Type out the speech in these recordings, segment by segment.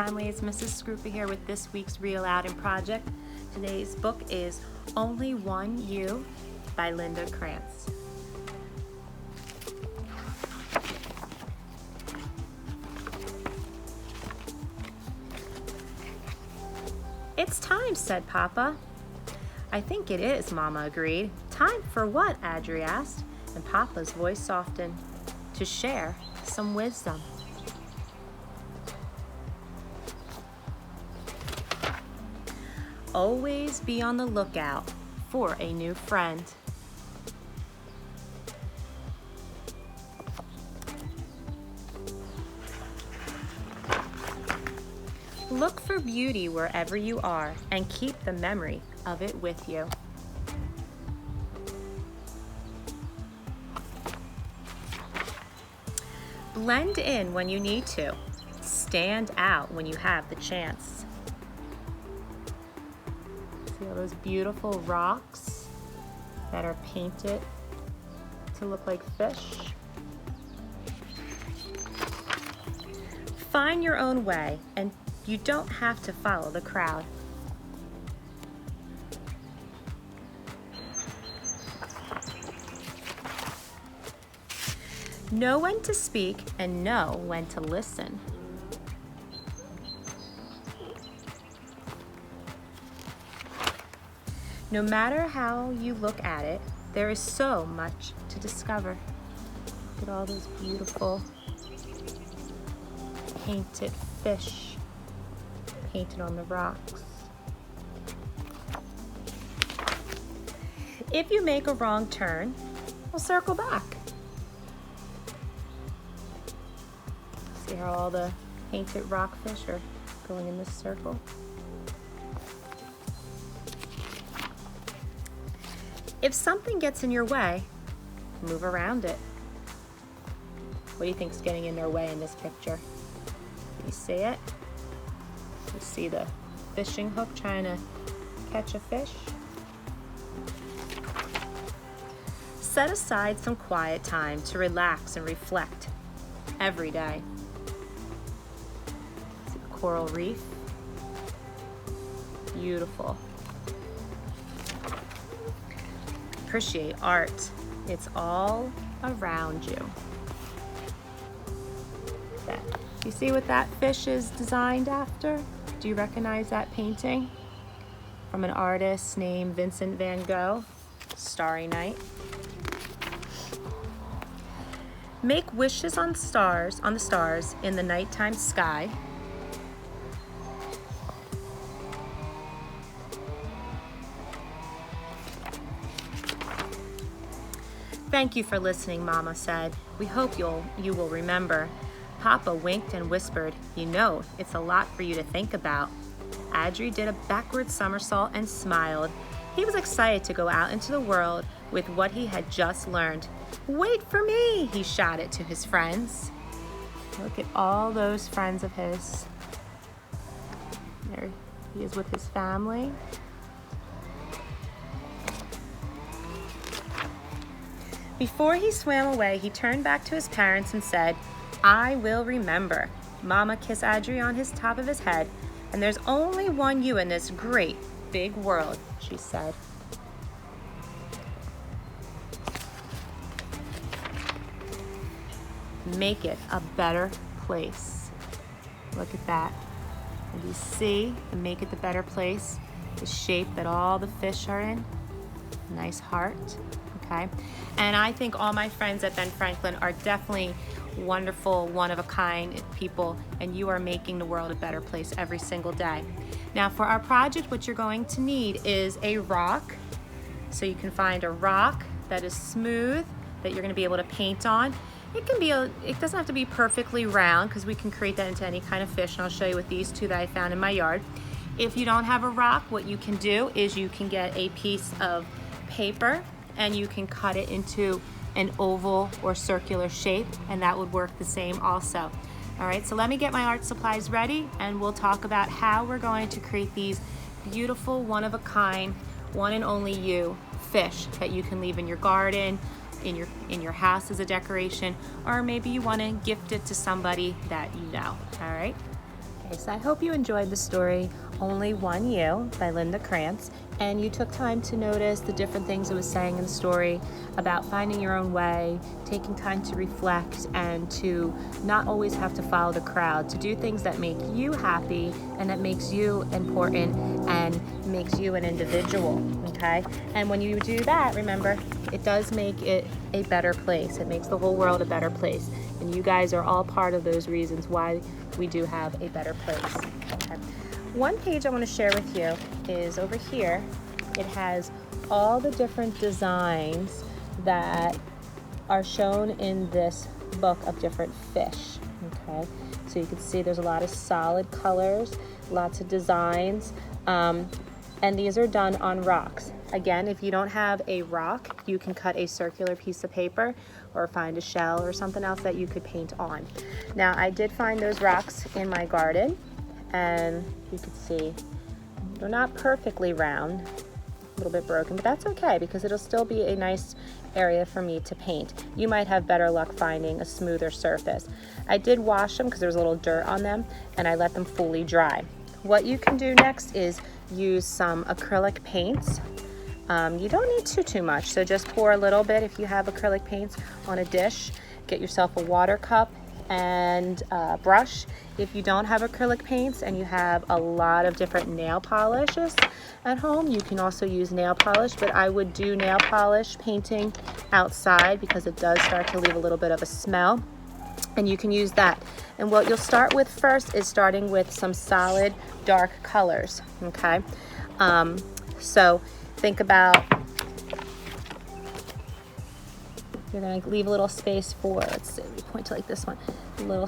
family, it's Mrs. Scroopa here with this week's Read Aloud and project. Today's book is Only One You by Linda Krantz. It's time, said Papa. I think it is, Mama agreed. Time for what? Audrey asked, and Papa's voice softened. To share some wisdom. Always be on the lookout for a new friend. Look for beauty wherever you are and keep the memory of it with you. Blend in when you need to. Stand out when you have the chance. See all those beautiful rocks that are painted to look like fish? Find your own way, and you don't have to follow the crowd. Know when to speak and know when to listen. No matter how you look at it, there is so much to discover. Look at all those beautiful painted fish painted on the rocks. If you make a wrong turn, we'll circle back. See how all the painted rockfish are going in this circle? If something gets in your way, move around it. What do you think's getting in their way in this picture? Can you see it? You see the fishing hook trying to catch a fish? Set aside some quiet time to relax and reflect every day. See the coral reef? Beautiful. Appreciate art. It's all around you. You see what that fish is designed after? Do you recognize that painting? From an artist named Vincent van Gogh, Starry Night. Make wishes on the stars in the nighttime sky. Thank you for listening, Mama said. We hope you will remember. Papa winked and whispered, you know, it's a lot for you to think about. Audrey did a backward somersault and smiled. He was excited to go out into the world with what he had just learned. Wait for me, he shouted to his friends. Look at all those friends of his. There he is with his family. Before he swam away, he turned back to his parents and said, I will remember. Mama kissed Audrey on his top of his head, and there's only one you in this great big world, she said. Make it a better place. Look at that. And you see the make it the better place, the shape that all the fish are in. Nice heart. Okay. And I think all my friends at Ben Franklin are definitely wonderful, one-of-a-kind people, and you are making the world a better place every single day. Now for our project, what you're going to need is a rock. So you can find a rock that is smooth, that you're going to be able to paint on. It doesn't have to be perfectly round because we can create that into any kind of fish, and I'll show you with these two that I found in my yard. If you don't have a rock, what you can do is you can get a piece of paper and you can cut it into an oval or circular shape, and that would work the same also. All right, so let me get my art supplies ready and we'll talk about how we're going to create these beautiful, one-of-a-kind, one and only you fish that you can leave in your garden, in your house as a decoration, or maybe you want to gift it to somebody that you know. All right, Okay, so I hope you enjoyed the story Only One You by Linda Krantz, and you took time to notice the different things it was saying in the story about finding your own way, taking time to reflect, and to not always have to follow the crowd, to do things that make you happy and that makes you important and makes you an individual, okay? And when you do that, remember, it does make it a better place. It makes the whole world a better place. And you guys are all part of those reasons why we do have a better place. Okay. One page I want to share with you is over here. It has all the different designs that are shown in this book of different fish. Okay, so you can see there's a lot of solid colors, lots of designs, and these are done on rocks. Again, if you don't have a rock, you can cut a circular piece of paper or find a shell or something else that you could paint on. Now, I did find those rocks in my garden, and you can see they're not perfectly round, a little bit broken, but that's okay because it'll still be a nice area for me to paint. You might have better luck finding a smoother surface. I did wash them because there was a little dirt on them, and I let them fully dry. What you can do next is use some acrylic paints. You don't need too much, so just pour a little bit if you have acrylic paints on a dish. Get yourself a water cup and a brush. If you don't have acrylic paints and you have a lot of different nail polishes at home, you can also use nail polish, but I would do nail polish painting outside because it does start to leave a little bit of a smell, and you can use that. And what you'll start with first is starting with some solid dark colors, okay? So think about, you're going to leave a little space for, let's see, we point to like this one, a little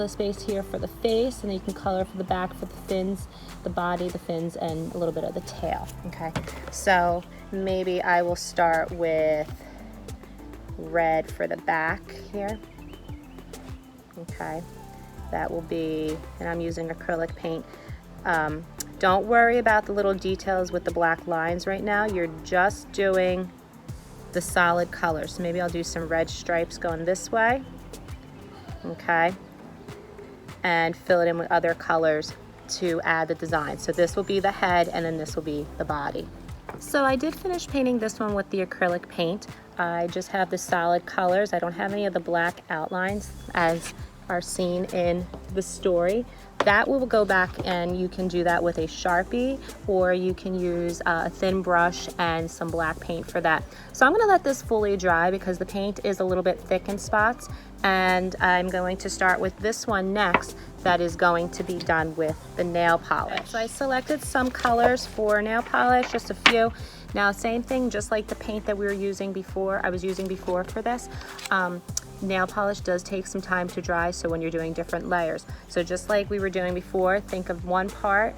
space here for the face, and then you can color for the back, for the fins, the body, the fins, and a little bit of the tail, okay? So maybe I will start with red for the back here, okay? That will be, and I'm using acrylic paint. Don't worry about the little details with the black lines right now. You're just doing the solid colors. So maybe I'll do some red stripes going this way, okay, and fill it in with other colors to add the design. So this will be the head, and then this will be the body. So I did finish painting this one with the acrylic paint. I just have the solid colors. I don't have any of the black outlines as are seen in the story. That will go back, and you can do that with a Sharpie, or you can use a thin brush and some black paint for that. So I'm going to let this fully dry because the paint is a little bit thick in spots, and I'm going to start with this one next that is going to be done with the nail polish. So I selected some colors for nail polish, just a few. Now, same thing, just like the paint that we were using before, I was using before for this. Nail polish does take some time to dry, so when you're doing different layers. So just like we were doing before, think of one part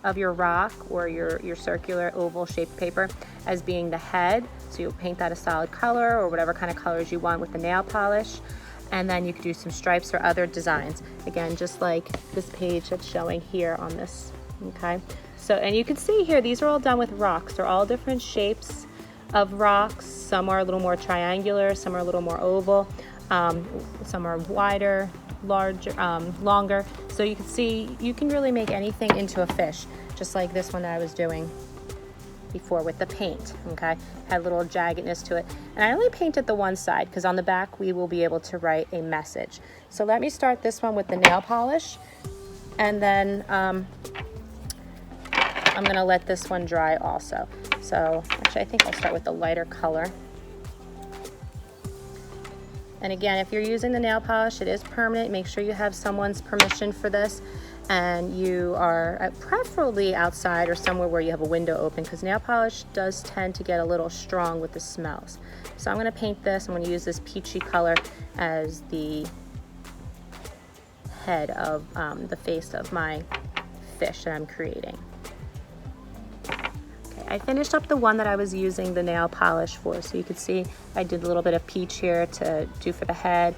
of your rock or your circular oval shaped paper as being the head. So you'll paint that a solid color or whatever kind of colors you want with the nail polish. And then you could do some stripes or other designs. Again, just like this page that's showing here on this, okay? So, and you can see here, these are all done with rocks. They're all different shapes of rocks. Some are a little more triangular, some are a little more oval, some are wider, larger, longer. So you can see, you can really make anything into a fish, just like this one that I was doing before with the paint, okay? Had a little jaggedness to it. And I only painted the one side because on the back we will be able to write a message. So let me start this one with the nail polish, and then I'm gonna let this one dry also. So actually I think I'll start with the lighter color. And again, if you're using the nail polish, it is permanent. Make sure you have someone's permission for this, and you are preferably outside or somewhere where you have a window open, because nail polish does tend to get a little strong with the smells. So I'm going to paint this. I'm going to use this peachy color as the head of the face of my fish that I'm creating. I finished up the one that I was using the nail polish for, so you can see I did a little bit of peach here to do for the head.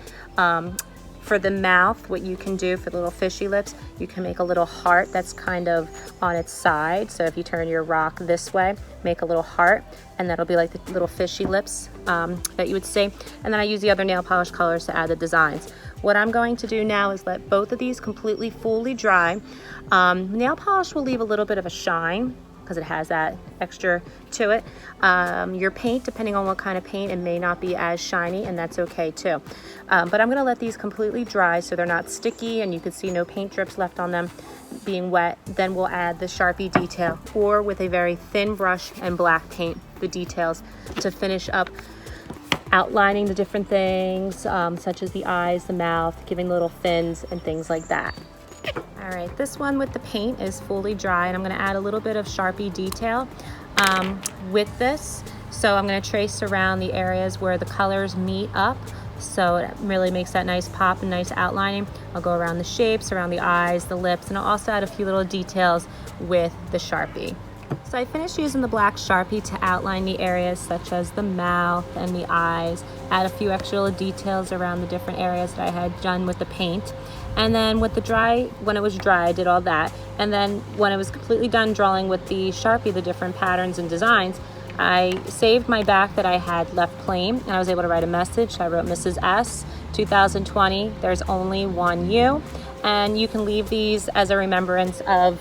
For the mouth, what you can do for the little fishy lips, you can make a little heart that's kind of on its side. So if you turn your rock this way, make a little heart, and that'll be like the little fishy lips that you would see. And then I use the other nail polish colors to add the designs. What I'm going to do now is let both of these completely fully dry. Nail polish will leave a little bit of a shine because it has that extra to it. Your paint, depending on what kind of paint, it may not be as shiny, and that's okay too. But I'm gonna let these completely dry so they're not sticky and you can see no paint drips left on them being wet. Then we'll add the Sharpie detail, or with a very thin brush and black paint, the details to finish up outlining the different things, such as the eyes, the mouth, giving little fins and things like that. All right, this one with the paint is fully dry, and I'm gonna add a little bit of Sharpie detail with this. So I'm gonna trace around the areas where the colors meet up, so it really makes that nice pop and nice outlining. I'll go around the shapes, around the eyes, the lips, and I'll also add a few little details with the Sharpie. So I finished using the black Sharpie to outline the areas such as the mouth and the eyes, add a few extra little details around the different areas that I had done with the paint. And then with the when it was dry, I did all that. And then when I was completely done drawing with the Sharpie, the different patterns and designs, I saved my back that I had left plain, and I was able to write a message. I wrote Mrs. S, 2020, there's only one you. And you can leave these as a remembrance of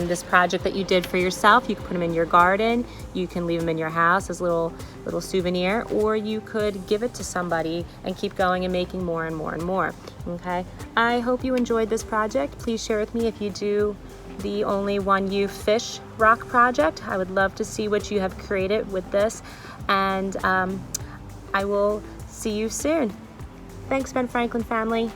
this project that you did for yourself. You can put them in your garden, you can leave them in your house as a little souvenir, or you could give it to somebody and keep going and making more and more and more. Okay, I hope you enjoyed this project. Please share with me if you do the Only One You Fish rock project. I would love to see what you have created with this, and I will see you soon. Thanks, Ben Franklin family.